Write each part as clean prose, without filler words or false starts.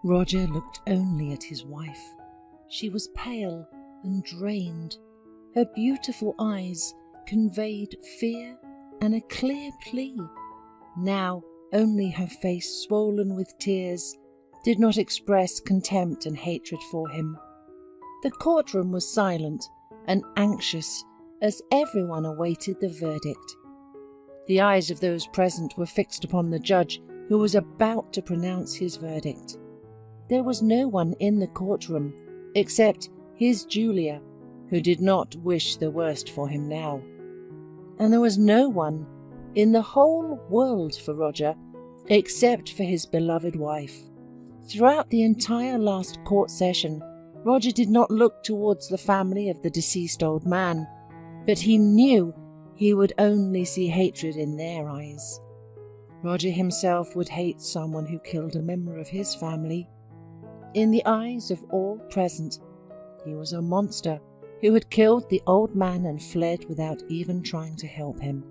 Roger looked only at his wife. She was pale and drained. Her beautiful eyes conveyed fear and a clear plea. Now only her face, swollen with tears, did not express contempt and hatred for him. The courtroom was silent and anxious as everyone awaited the verdict. The eyes of those present were fixed upon the judge, who was about to pronounce his verdict. There was no one in the courtroom except his Julia, who did not wish the worst for him now. And there was no one in the whole world for Roger except for his beloved wife. Throughout the entire last court session, Roger did not look towards the family of the deceased old man, but he knew he would only see hatred in their eyes. Roger himself would hate someone who killed a member of his family. In the eyes of all present, he was a monster who had killed the old man and fled without even trying to help him.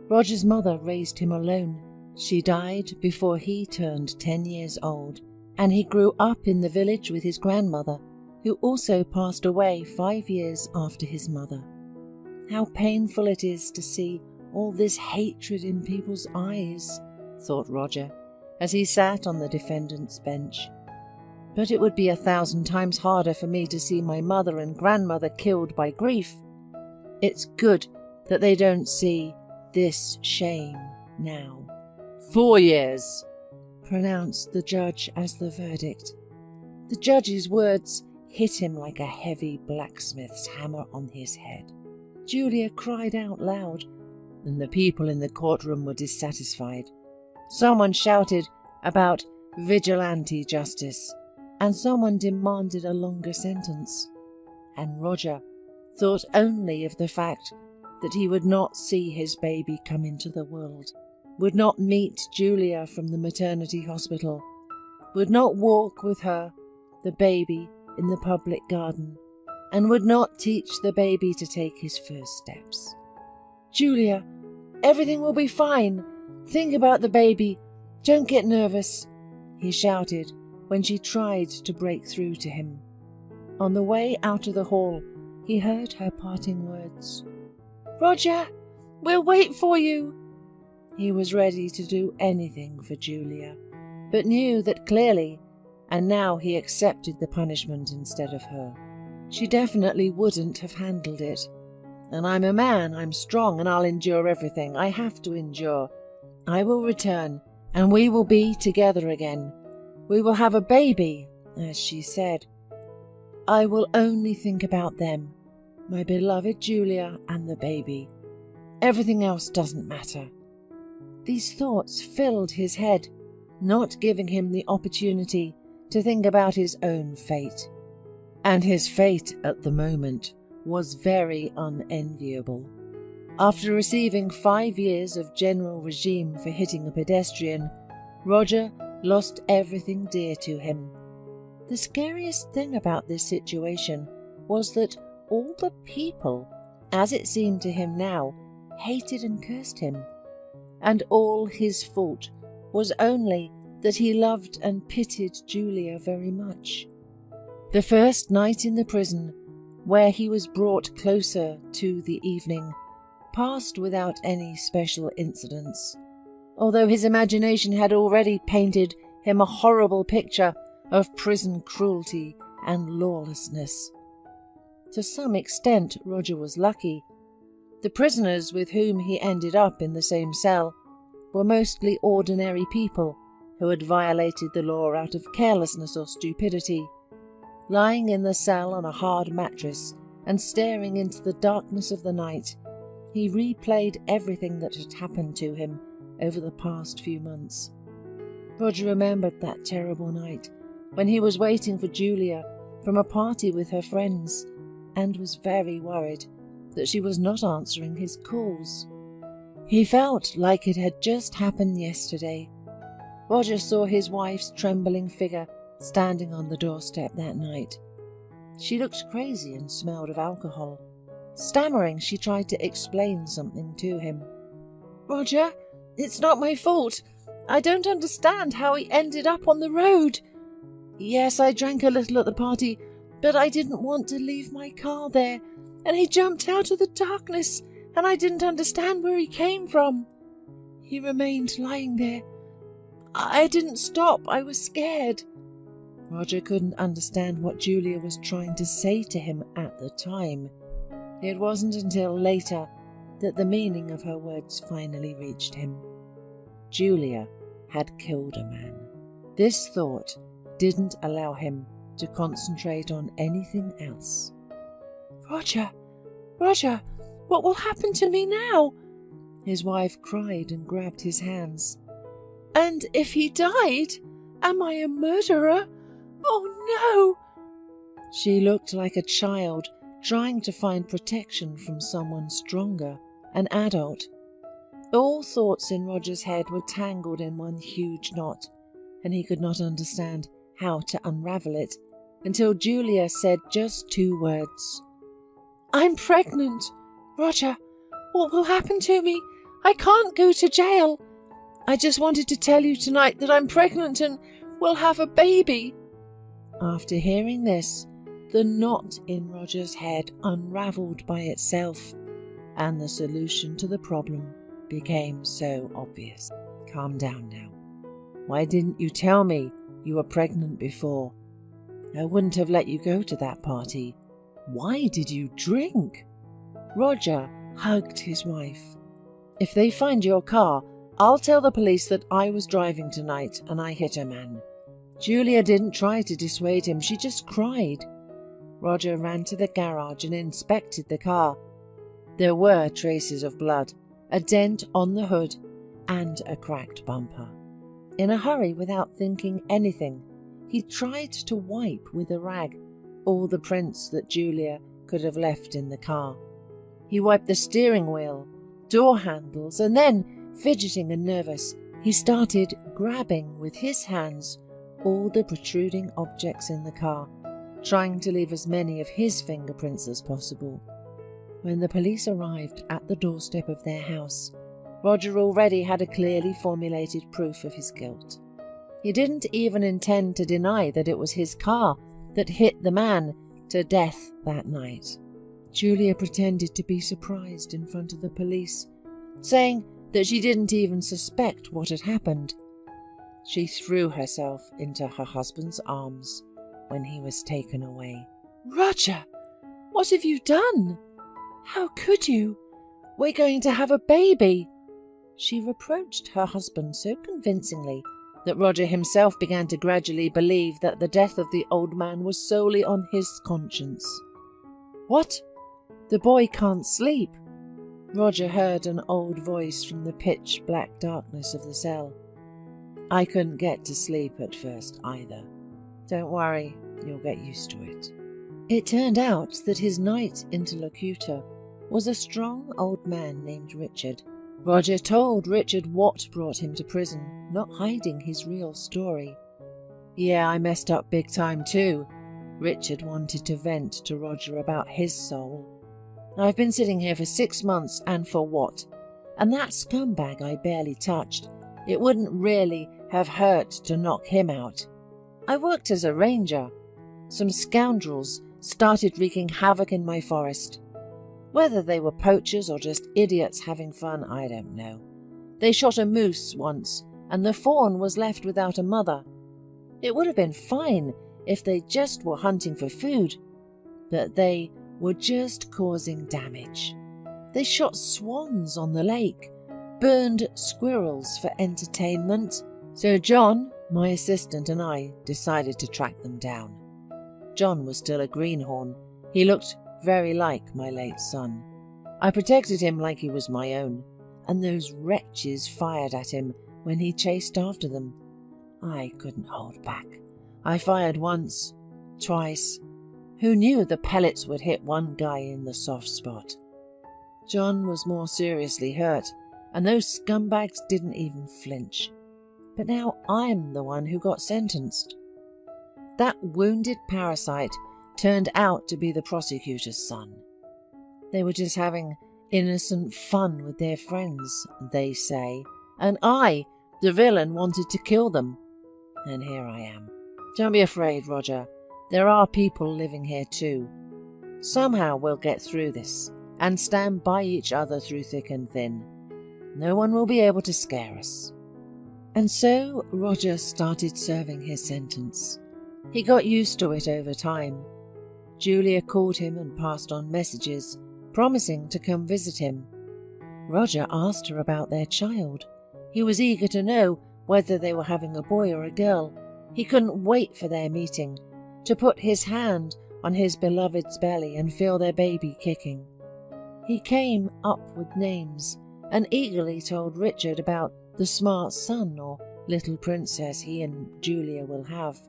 Roger's mother raised him alone. She died before he turned 10 years old, and he grew up in the village with his grandmother, who also passed away 5 years after his mother. How painful it is to see all this hatred in people's eyes, thought Roger, as he sat on the defendant's bench. But it would be 1,000 times harder for me to see my mother and grandmother killed by grief. It's good that they don't see this shame now. 4 years, pronounced the judge as the verdict. The judge's words hit him like a heavy blacksmith's hammer on his head. Julia cried out loud, and the people in the courtroom were dissatisfied. Someone shouted about vigilante justice, and someone demanded a longer sentence. And Roger thought only of the fact that he would not see his baby come into the world, would not meet Julia from the maternity hospital, would not walk with her, the baby, in the public garden, and would not teach the baby to take his first steps. "Julia, everything will be fine. Think about the baby. Don't get nervous," he shouted when she tried to break through to him. On the way out of the hall, he heard her parting words. "Roger, we'll wait for you." He was ready to do anything for Julia, but knew that clearly, and now he accepted the punishment instead of her. She definitely wouldn't have handled it. "And I'm a man, I'm strong, and I'll endure everything I have to endure. I will return, and we will be together again. We will have a baby," as she said. "I will only think about them, my beloved Julia and the baby. Everything else doesn't matter." These thoughts filled his head, not giving him the opportunity to think about his own fate. And his fate at the moment was very unenviable. After receiving 5 years of general regime for hitting a pedestrian, Roger lost everything dear to him. The scariest thing about this situation was that all the people, as it seemed to him now, hated and cursed him. And all his fault was only that he loved and pitied Julia very much. The first night in the prison, where he was brought closer to the evening, passed without any special incidents, although his imagination had already painted him a horrible picture of prison cruelty and lawlessness. To some extent, Roger was lucky. The prisoners with whom he ended up in the same cell were mostly ordinary people who had violated the law out of carelessness or stupidity. Lying in the cell on a hard mattress and staring into the darkness of the night, he replayed everything that had happened to him over the past few months. Roger remembered that terrible night when he was waiting for Julia from a party with her friends and was very worried that she was not answering his calls. He felt like it had just happened yesterday. Roger saw his wife's trembling figure standing on the doorstep that night. She looked crazy and smelled of alcohol. Stammering, she tried to explain something to him. "Roger, it's not my fault. I don't understand how he ended up on the road. Yes, I drank a little at the party, but I didn't want to leave my car there, and he jumped out of the darkness, and I didn't understand where he came from. He remained lying there. I didn't stop, I was scared." Roger couldn't understand what Julia was trying to say to him at the time. It wasn't until later that the meaning of her words finally reached him. Julia had killed a man. This thought didn't allow him to concentrate on anything else. Roger, what will happen to me now?" His wife cried and grabbed his hands. "And if he died, am I a murderer? Oh no!" She looked like a child trying to find protection from someone stronger, an adult. All thoughts in Roger's head were tangled in one huge knot, and he could not understand how to unravel it until Julia said just 2 words. "I'm pregnant. Roger, what will happen to me? I can't go to jail. I just wanted to tell you tonight that I'm pregnant and will have a baby." After hearing this, the knot in Roger's head unravelled by itself, and the solution to the problem became so obvious. "Calm down now. Why didn't you tell me you were pregnant before? I wouldn't have let you go to that party. Why did you drink?" Roger hugged his wife. "If they find your car, I'll tell the police that I was driving tonight and I hit a man." Julia didn't try to dissuade him, she just cried. Roger ran to the garage and inspected the car. There were traces of blood, a dent on the hood, and a cracked bumper. In a hurry, without thinking anything, he tried to wipe with a rag all the prints that Julia could have left in the car. He wiped the steering wheel, door handles, and then, fidgeting and nervous, he started grabbing with his hands all the protruding objects in the car, trying to leave as many of his fingerprints as possible. When the police arrived at the doorstep of their house, Roger already had a clearly formulated proof of his guilt. He didn't even intend to deny that it was his car that hit the man to death that night. Julia pretended to be surprised in front of the police, saying that she didn't even suspect what had happened. She threw herself into her husband's arms when he was taken away. "Roger, what have you done? How could you? We're going to have a baby." She reproached her husband so convincingly that Roger himself began to gradually believe that the death of the old man was solely on his conscience. "What? The boy can't sleep." Roger heard an old voice from the pitch-black darkness of the cell. "I couldn't get to sleep at first either. Don't worry, you'll get used to it." It turned out that his night interlocutor was a strong old man named Richard. Roger told Richard what brought him to prison, not hiding his real story. "Yeah, I messed up big time too." Richard wanted to vent to Roger about his soul. "I've been sitting here for 6 months, and for what? And that scumbag I barely touched. It wouldn't really have hurt to knock him out. I worked as a ranger. Some scoundrels started wreaking havoc in my forest. Whether they were poachers or just idiots having fun, I don't know. They shot a moose once, and the fawn was left without a mother. It would have been fine if they just were hunting for food, but they were just causing damage. They shot swans on the lake, burned squirrels for entertainment. So John, my assistant, and I decided to track them down. John was still a greenhorn. He looked very like my late son. I protected him like he was my own, and those wretches fired at him when he chased after them. I couldn't hold back. I fired once, twice. Who knew the pellets would hit one guy in the soft spot? John was more seriously hurt, and those scumbags didn't even flinch. But now I'm the one who got sentenced. That wounded parasite turned out to be the prosecutor's son. They were just having innocent fun with their friends, they say, and I, the villain, wanted to kill them. And here I am, Don't be afraid, Roger. There are people living here too. Somehow we'll get through this and stand by each other through thick and thin. No one will be able to scare us." And so Roger started serving his sentence. He got used to it over time. Julia called him and passed on messages, promising to come visit him. Roger asked her about their child. He was eager to know whether they were having a boy or a girl. He couldn't wait for their meeting, to put his hand on his beloved's belly and feel their baby kicking. He came up with names and eagerly told Richard about the smart son or little princess he and Julia will have.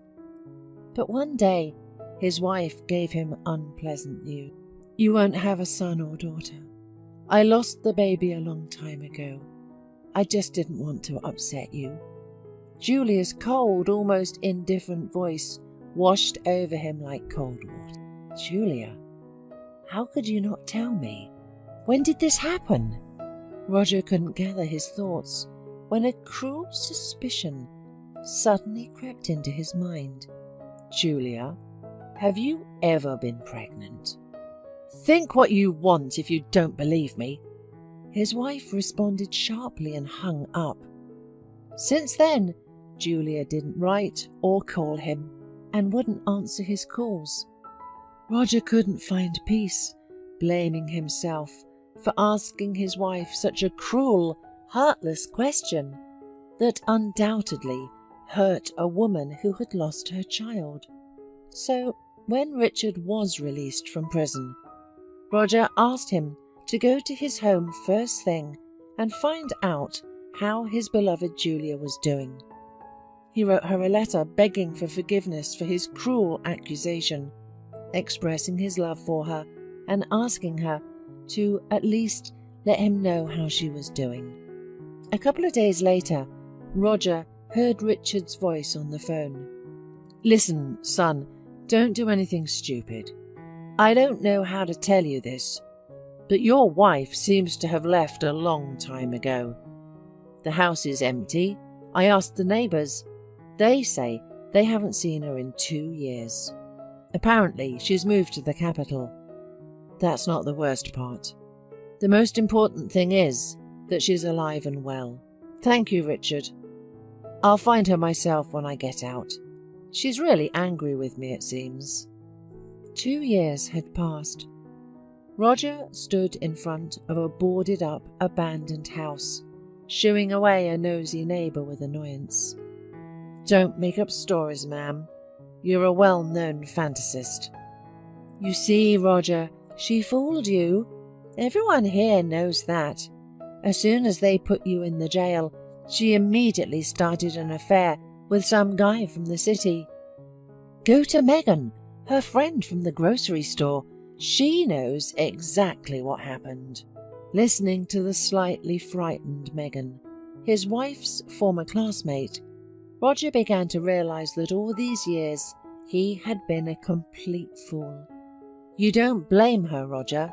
But one day, his wife gave him unpleasant news. "You won't have a son or daughter. I lost the baby a long time ago. I just didn't want to upset you." Julia's cold, almost indifferent voice washed over him like cold water. "Julia, how could you not tell me? When did this happen?" Roger couldn't gather his thoughts when a cruel suspicion suddenly crept into his mind. "Julia, have you ever been pregnant?" "Think what you want if you don't believe me." His wife responded sharply and hung up. Since then, Julia didn't write or call him and wouldn't answer his calls. Roger couldn't find peace, blaming himself for asking his wife such a cruel, heartless question that undoubtedly hurt a woman who had lost her child. So, when Richard was released from prison, Roger asked him to go to his home first thing and find out how his beloved Julia was doing. He wrote her a letter begging for forgiveness for his cruel accusation, expressing his love for her and asking her to at least let him know how she was doing. A couple of days later, Roger heard Richard's voice on the phone. "Listen, son, don't do anything stupid. I don't know how to tell you this, but your wife seems to have left a long time ago. The house is empty. I asked the neighbours. They say they haven't seen her in 2 years. Apparently, she's moved to the capital. That's not the worst part. The most important thing is that she's alive and well. Thank you, Richard. I'll find her myself when I get out. She's really angry with me, it seems." 2 years had passed. Roger stood in front of a boarded-up, abandoned house, shooing away a nosy neighbour with annoyance. "Don't make up stories, ma'am. You're a well-known fantasist." "You see, Roger, she fooled you. Everyone here knows that. As soon as they put you in the jail, she immediately started an affair with some guy from the city. Go to Megan, her friend from the grocery store. She knows exactly what happened." Listening to the slightly frightened Megan, his wife's former classmate, Roger began to realize that all these years he had been a complete fool. You don't blame her, Roger.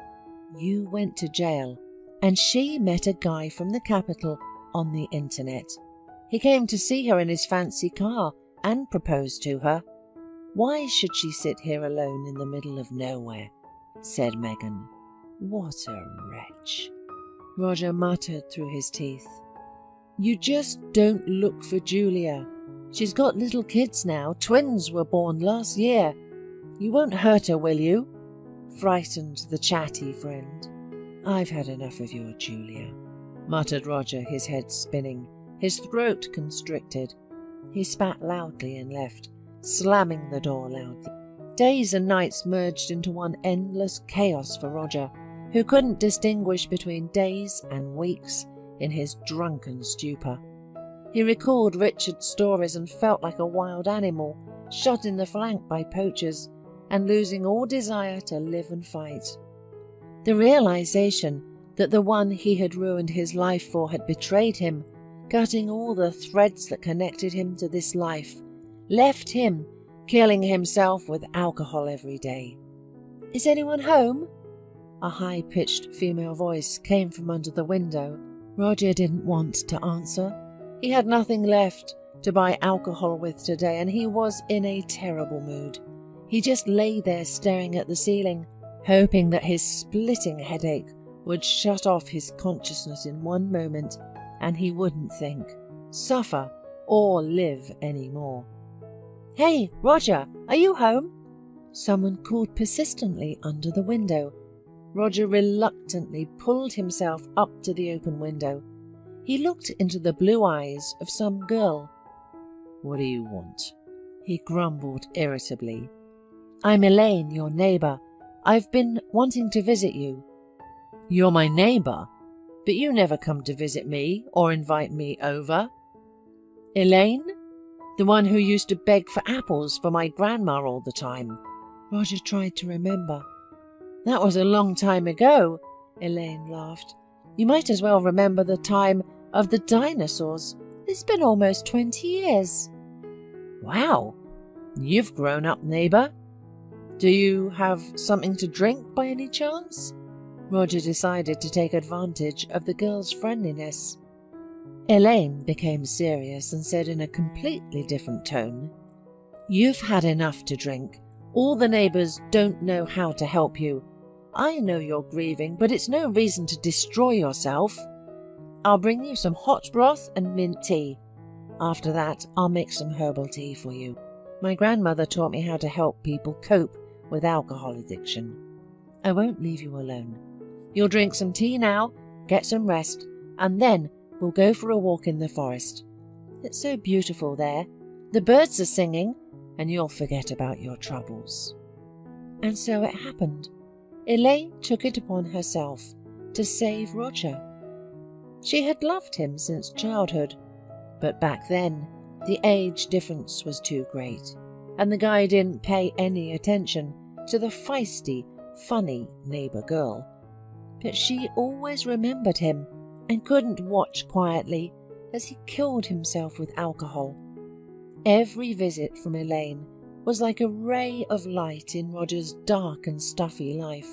You went to jail, and she met a guy from the capital on the internet. He came to see her in his fancy car and proposed to her. "Why should she sit here alone in the middle of nowhere?" said Megan. "What a wretch," Roger muttered through his teeth. "You just don't look for Julia. She's got little kids now. Twins were born last year. You won't hurt her, will you?" frightened the chatty friend. "I've had enough of your Julia," muttered Roger, his head spinning, his throat constricted. He spat loudly and left, slamming the door loudly. Days and nights merged into one endless chaos for Roger, who couldn't distinguish between days and weeks in his drunken stupor. He recalled Richard's stories and felt like a wild animal, shot in the flank by poachers, and losing all desire to live and fight. The realization that the one he had ruined his life for had betrayed him, cutting all the threads that connected him to this life, left him killing himself with alcohol every day. "Is anyone home?" A high-pitched female voice came from under the window. Roger didn't want to answer. He had nothing left to buy alcohol with today, and he was in a terrible mood. He just lay there staring at the ceiling, hoping that his splitting headache would shut off his consciousness in one moment and he wouldn't think, suffer, or live anymore. "Hey, Roger, are you home?" Someone called persistently under the window. Roger reluctantly pulled himself up to the open window. He looked into the blue eyes of some girl. "What do you want?" he grumbled irritably. "I'm Elaine, your neighbour. I've been wanting to visit you." "You're my neighbour? But you never come to visit me or invite me over." "Elaine? The one who used to beg for apples for my grandma all the time?" Roger tried to remember. "That was a long time ago," Elaine laughed. "You might as well remember the time of the dinosaurs. It's been almost 20 years. "Wow, you've grown up, neighbour. Do you have something to drink by any chance?" Roger decided to take advantage of the girl's friendliness. Elaine became serious and said in a completely different tone, "You've had enough to drink. All the neighbours don't know how to help you. I know you're grieving, but it's no reason to destroy yourself. I'll bring you some hot broth and mint tea. After that, I'll make some herbal tea for you. My grandmother taught me how to help people cope with alcohol addiction. I won't leave you alone. You'll drink some tea now, get some rest, and then we'll go for a walk in the forest. It's so beautiful there. The birds are singing, and you'll forget about your troubles." And so it happened. Elaine took it upon herself to save Roger. She had loved him since childhood, but back then the age difference was too great, and the guy didn't pay any attention to the feisty, funny neighbour girl. But she always remembered him and couldn't watch quietly as he killed himself with alcohol. Every visit from Elaine was like a ray of light in Roger's dark and stuffy life.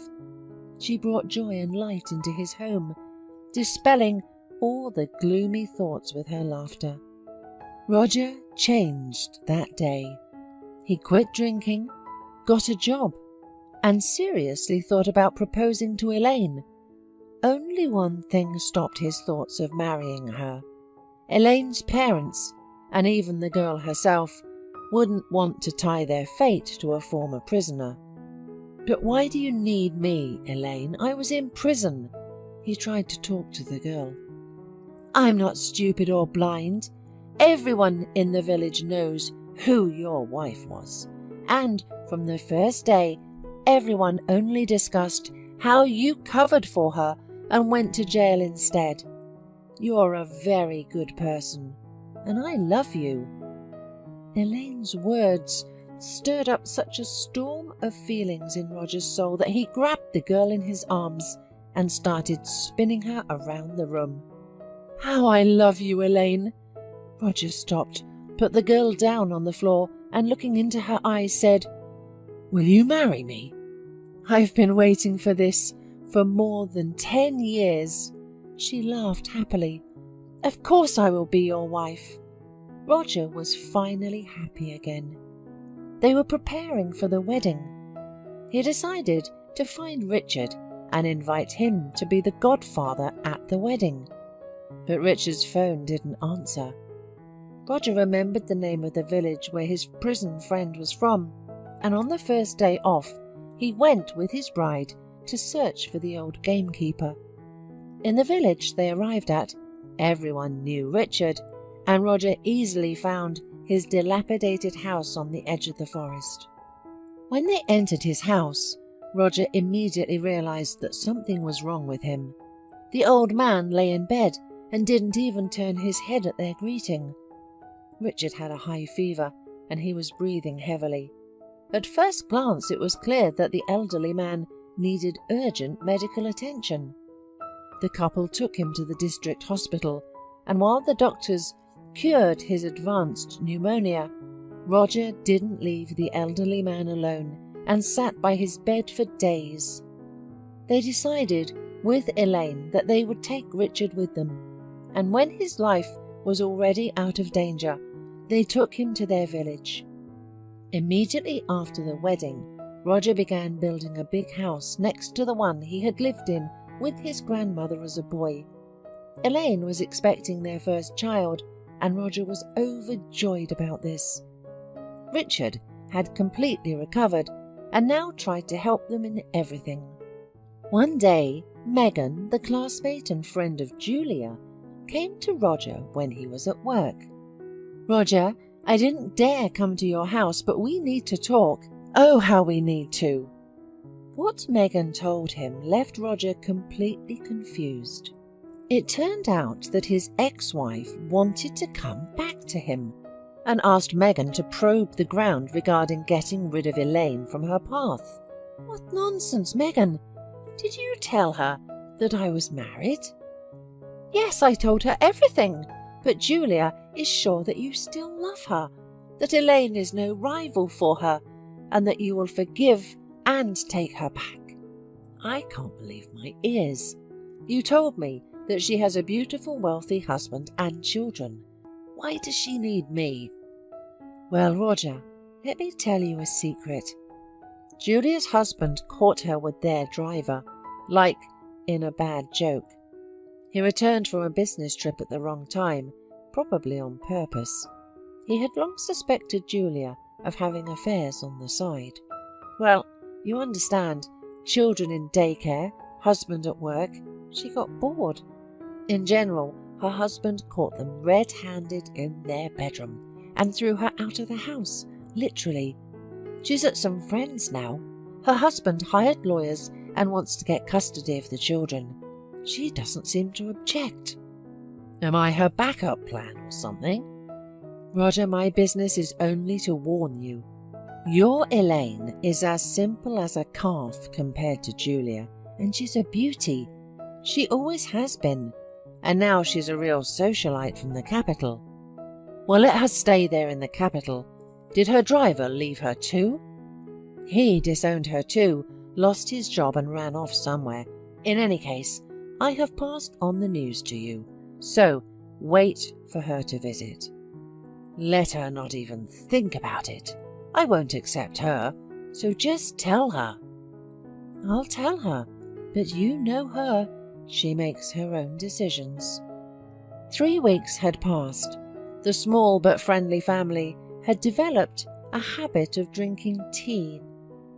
She brought joy and light into his home, dispelling all the gloomy thoughts with her laughter. Roger changed that day. He quit drinking, got a job, and seriously thought about proposing to Elaine. Only one thing stopped his thoughts of marrying her. Elaine's parents, and even the girl herself, wouldn't want to tie their fate to a former prisoner. "But why do you need me, Elaine? I was in prison." He tried to talk to the girl. "I'm not stupid or blind. Everyone in the village knows who your wife was. And from the first day, everyone only discussed how you covered for her and went to jail instead. You're a very good person, and I love you." Elaine's words stirred up such a storm of feelings in Roger's soul that he grabbed the girl in his arms and started spinning her around the room. "How I love you, Elaine!" Roger stopped, put the girl down on the floor, and looking into her eyes said, "Will you marry me? I've been waiting for this for more than 10 years. She laughed happily. "Of course I will be your wife." Roger was finally happy again. They were preparing for the wedding. He decided to find Richard and invite him to be the godfather at the wedding. But Richard's phone didn't answer. Roger remembered the name of the village where his prison friend was from, and on the first day off, he went with his bride to search for the old gamekeeper. In the village they arrived at, everyone knew Richard, and Roger easily found his dilapidated house on the edge of the forest. When they entered his house, Roger immediately realized that something was wrong with him. The old man lay in bed and didn't even turn his head at their greeting. Richard had a high fever, and he was breathing heavily. At first glance it was clear that the elderly man needed urgent medical attention. The couple took him to the district hospital, and while the doctors cured his advanced pneumonia, Roger didn't leave the elderly man alone and sat by his bed for days. They decided with Elaine that they would take Richard with them, and when his life was already out of danger, They took him to their village. Immediately after the wedding, Roger began building a big house next to the one he had lived in with his grandmother as a boy. Elaine was expecting their first child, and Roger was overjoyed about this. Richard had completely recovered and now tried to help them in everything. One day, Megan, the classmate and friend of Julia, came to Roger when he was at work. "Roger, I didn't dare come to your house, but we need to talk. Oh, how we need to." What Megan told him left Roger completely confused. It turned out that his ex-wife wanted to come back to him and asked Megan to probe the ground regarding getting rid of Elaine from her path. "What nonsense, Megan! Did you tell her that I was married?" "Yes, I told her everything, but Julia is sure that you still love her, that Elaine is no rival for her, and that you will forgive and take her back." "I can't believe my ears. You told me that she has a beautiful, wealthy husband and children. Why does she need me?" "Well, Roger, let me tell you a secret. Julia's husband caught her with their driver, like in a bad joke. He returned from a business trip at the wrong time, probably on purpose. He had long suspected Julia of having affairs on the side. Well, you understand, children in daycare, husband at work, she got bored. In general, her husband caught them red-handed in their bedroom and threw her out of the house, literally. She's at some friends now. Her husband hired lawyers and wants to get custody of the children. She doesn't seem to object." "Am I her backup plan or something?" "Roger, my business is only to warn you. Your Elaine is as simple as a calf compared to Julia, and she's a beauty. She always has been, and now she's a real socialite from the capital." "Well, let her stay there in the capital. Did her driver leave her too?" "He disowned her too, lost his job and ran off somewhere. In any case, I have passed on the news to you, so wait for her to visit. Let her not even think about it. I won't accept her, so just tell her." "I'll tell her, but you know her. She makes her own decisions." 3 weeks had passed. The small but friendly family had developed a habit of drinking tea.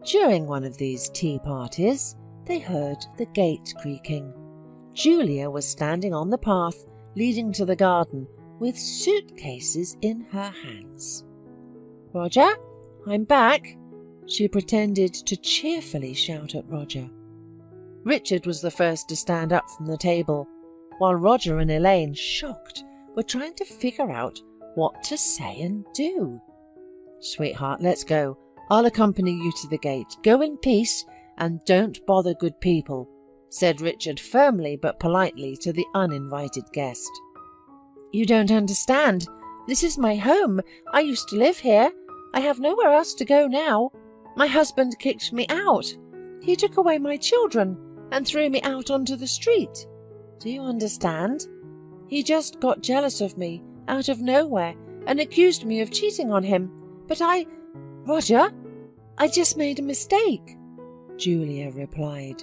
During one of these tea parties, they heard the gate creaking. Julia was standing on the path leading to the garden with suitcases in her hands. "Roger, I'm back," she pretended to cheerfully shout at Roger. Richard was the first to stand up from the table, while Roger and Elaine, shocked, were trying to figure out what to say and do. "Sweetheart, let's go. I'll accompany you to the gate. Go in peace and don't bother good people," said Richard firmly but politely to the uninvited guest. "You don't understand. This is my home. I used to live here. I have nowhere else to go now. My husband kicked me out. He took away my children and threw me out onto the street. Do you understand? He just got jealous of me out of nowhere and accused me of cheating on him. But Roger, I just made a mistake," Julia replied.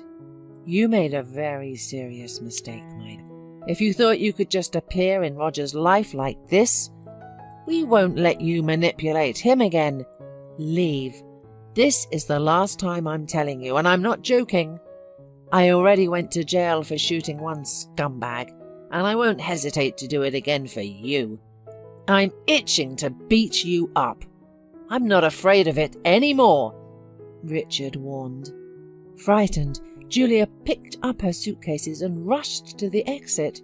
"You made a very serious mistake, mate. If you thought you could just appear in Roger's life like this, we won't let you manipulate him again. Leave. This is the last time I'm telling you, and I'm not joking. I already went to jail for shooting one scumbag, and I won't hesitate to do it again for you. I'm itching to beat you up. I'm not afraid of it anymore," Richard warned. Frightened, Julia picked up her suitcases and rushed to the exit.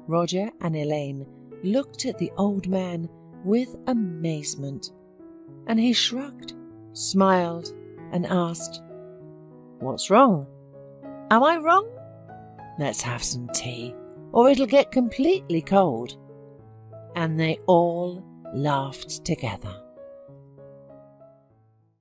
Roger and Elaine looked at the old man with amazement, and he shrugged, smiled, and asked, "What's wrong? Am I wrong? Let's have some tea, or it'll get completely cold." And they all laughed together.